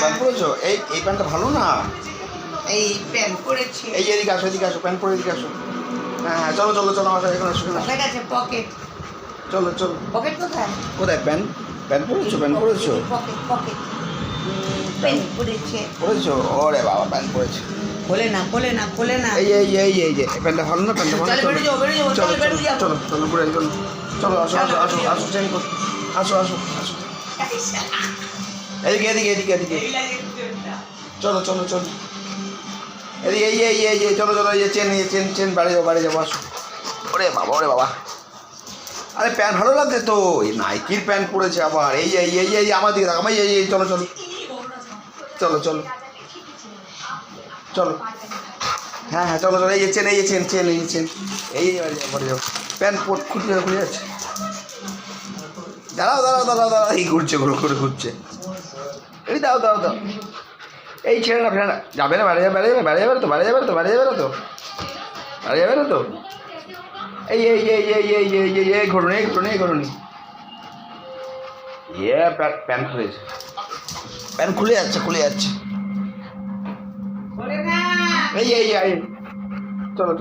Pant পরেছো এই প্যান্টটা ভালো না। এই প্যান্ট পরেছে। এই এদিকে আসো প্যান্ট পরে এদিকে আসো। হ্যাঁ চলো আমার এখানে আসো পকেট আছে পকেট। চলো পকেট কোথায়? কোথায় প্যান্ট পরেছো পকেট প্যান্ট পরেছে। ওরে বাবা প্যান্ট পরেছে। খোলে না। এই যে প্যান্টটা ভালো না প্যান্টটা ভালো। চল বেরিয়ে যাবো চলো ঘুরে চলো আসো চেঞ্জ করো। আসো এদিকে চলো এদিকে এই চলো এই যে চেন বাড়ি যাবো আসো। ওরে বাবা আরে প্যান্ট ভালো লাগছে তো। এই নাইকির প্যান্ট পরেছে আবার। এই আমার দিকে দেখ আমার এই চলো হ্যাঁ চলো এই চেন এই বাড়ি যাবো। প্যান্ট খুলে যাচ্ছে। দাঁড়াও এই ঘুরছে এই দাও এই ছেড়ে না যাবে না বাড়ি যাবে তো এই ঘুরুনি প্যান্ট খুলে যাচ্ছে এই চলো